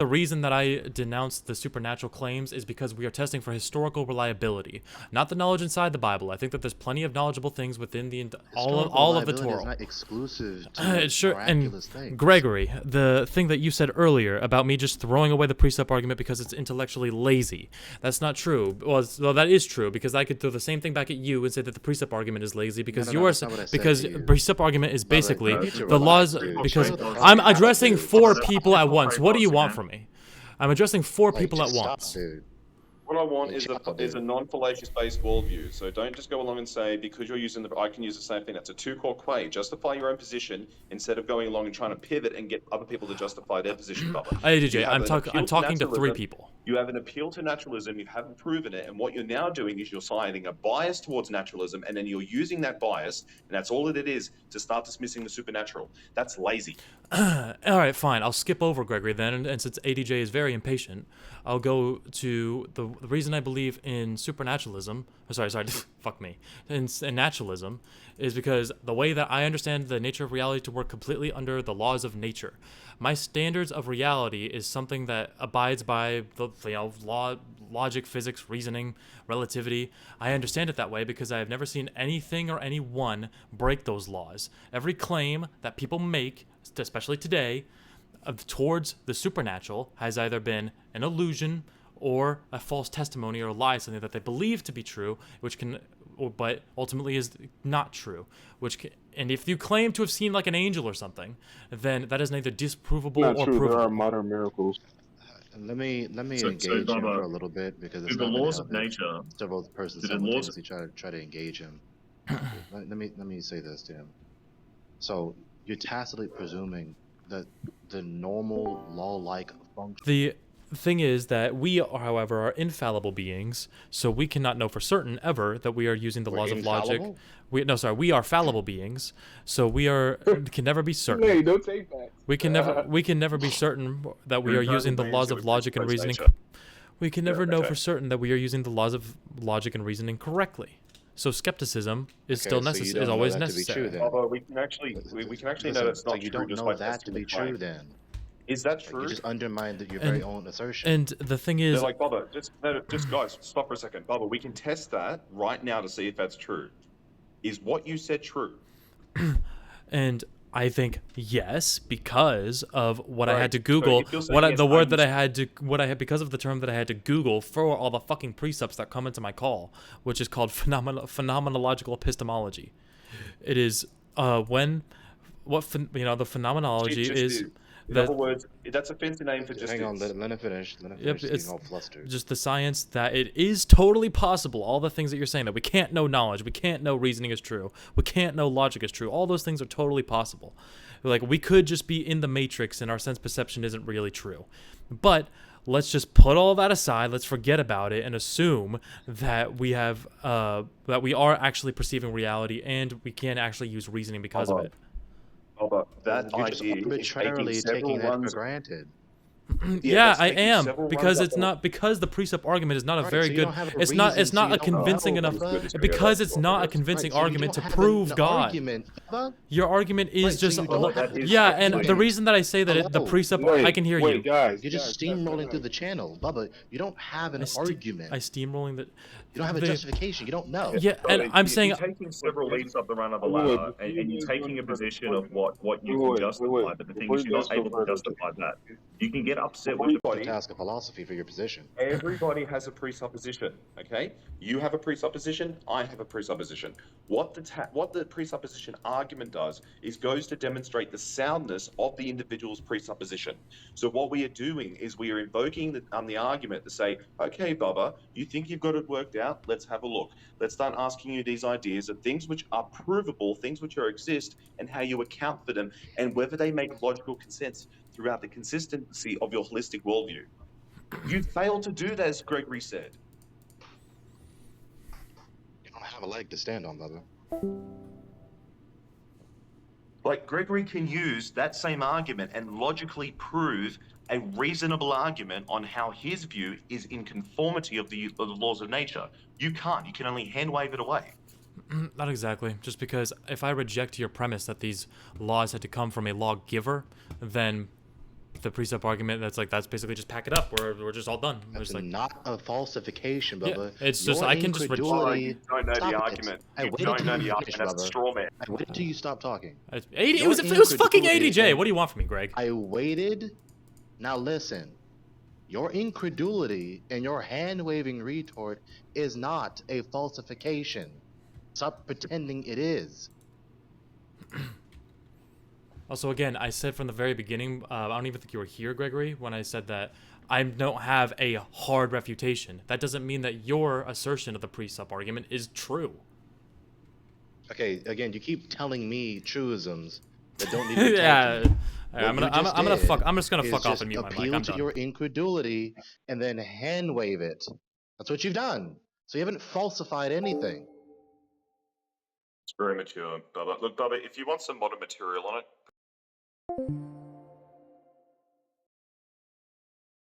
The reason that I denounced the supernatural claims is because we are testing for historical reliability, not the knowledge inside the Bible. I think that there's plenty of knowledgeable things within Historical all of the reliability is Torah. not exclusive to Sure, and miraculous things. Gregory, the thing that you said earlier about me just throwing away the precept argument because it's intellectually lazy, that's not true. Well, that is true because I could throw the same thing back at you and say that the precept argument is lazy because No, you are that's not what I said because to you. precept argument is Bubba, basically you need to the laws relax, dude. because Chill the fuck I'm out, addressing dude. four people at once. What do you want from me? I'm addressing four Like, people at just stop, once. dude. What I want Hey, is chill, a dude. non-fallacious-based worldview. So don't just go along and say because you're using the. I can use the same thing. That's a two-core quay. Justify your own position instead of going along and trying to pivot and get other people to justify their position. Hey, You DJ, have I'm an talking appeal to three naturalism. people. You have an appeal to naturalism. You haven't proven it, and what you're now doing is you're citing a bias towards naturalism, and then you're using that bias, and that's all that it is, to start dismissing the supernatural. That's lazy. All right, fine. I'll skip over Gregory then, and since ADJ is very impatient, I'll go to the reason I believe in supernaturalism. Oh, sorry, fuck me. In naturalism is because the way that I understand the nature of reality to work completely under the laws of nature. My standards of reality is something that abides by the logic, physics, reasoning, relativity. I understand it that way because I have never seen anything or anyone break those laws. Every claim that people make, especially today, towards the supernatural has either been an illusion or a false testimony or a lie, something that they believe to be true, but ultimately is not true. And if you claim to have seen like an angel or something, then that is neither disprovable Not or true. There are provable. modern miracles. Let me So engage him Bubba, for a little bit because it's do the not going to laws help of if nature, several persons do the laws simultaneously try to engage him. Let me say this to him. So you're tacitly presuming that the normal law-like function. The thing is that we, however, are infallible beings, so we cannot know for certain ever that we are using the We're laws of logic. infallible? We are fallible beings, so we can never be certain. Hey, don't take that. We can never be certain that we are using the laws of logic and reasoning. We can never know for certain that we are using the laws of logic and reasoning correctly. So skepticism is still necessary. Is always necessary. Although we can actually know that's not so you true don't just know by that to testing be the claim. true then. Is that Like, true? you just undermined your very own assertion. And the thing They're is, like, Bubba, just guys, stop for a second. Bubba, we can test that right now to see if that's true. Is what you said true? and I think yes, because of what I Right. had to So Google, if you're saying the yes, word that I had to, because of the term that I had to Google for all the fucking precepts that come into my call, which is called phenomenological epistemology. It is the phenomenology is. In other words, that's a fancy name for just. Hang on, let him finish. Let him finish. He's getting all flustered. Just the science that it is totally possible. All the things that you're saying, that we can't know knowledge, we can't know reasoning is true, we can't know logic is true. All those things are totally possible. Like, we could just be in the matrix and our sense perception isn't really true. But let's just put all that aside. Let's forget about it and assume that we have that we are actually perceiving reality and we can actually use reasoning because of it. Bubba, that You're just idea is arbitrarily taking that for granted. Yeah, that's I taking am, several because runs it's up on- not, because the precept argument is not a Right, very so you good. don't have a It's not. reason, It's so not you a don't know. convincing enough. Because it's not a convincing Right, so you argument to don't have prove an God. argument, Bubba. Your argument is Right, so just. you don't have a Yeah, and argument. the reason that I say that the Hello? precept, Wait, I can hear wait, you. guys. You're just steamrolling through the channel, Bubba. You don't have an argument. I steamrolling that. You don't have a justification. You don't know. Yeah, and I'm saying. you're taking several leaps up the run of the Wait, wait, ladder, before and you're you taking a go further, position of what you can wait, justify. But the thing before is, you you're guys not go able to further, justify that. You can get upset with You Everybody, task of philosophy for your position. everybody has a presupposition. Okay, you have a presupposition. I have a presupposition. What the presupposition argument does is goes to demonstrate the soundness of the individual's presupposition. So what we are doing is we are invoking the argument to say, okay, Bubba, you think you've got it worked out? Let's have a look. Let's start asking you these ideas of things which are provable, things which exist, and how you account for them, and whether they make logical sense throughout the consistency of your holistic worldview. You failed to do that, as Gregory said. You don't have a leg to stand on, Bubba. Like, Gregory can use that same argument and logically prove a reasonable argument on how his view is in conformity of the laws of nature. You can't. You can only hand wave it away. Not exactly. Just because if I reject your premise that these laws had to come from a lawgiver, then the precept argument, that's basically just pack it up. We're just all done. We're That's just like, not a falsification, yeah, Bubba. it's just Your I can just Oh, incredulity. you don't know Stop the it. argument. I You waited don't till know you the finish, argument. That's a Bubba. straw man. I waited till you stop talking. 80. It Your was fucking incredulity ADJ. and- What do you want from me, Greg? I waited. Now listen. Your incredulity and your hand-waving retort is not a falsification. Stop pretending it is. Also, again, I said from the very beginning, I don't even think you were here, Gregory, when I said that I don't have a hard refutation. That doesn't mean that your assertion of the precept argument is true. Okay, again, you keep telling me truisms that don't need to be told Yeah. to me. I'm What gonna, you I'm, just I'm just gonna did fuck is off just and mute my mic. appeal I'm to done. your incredulity and then hand wave it. That's what you've done. So you haven't falsified anything. It's very mature, Bubba. Look, Bubba, if you want some modern material on it,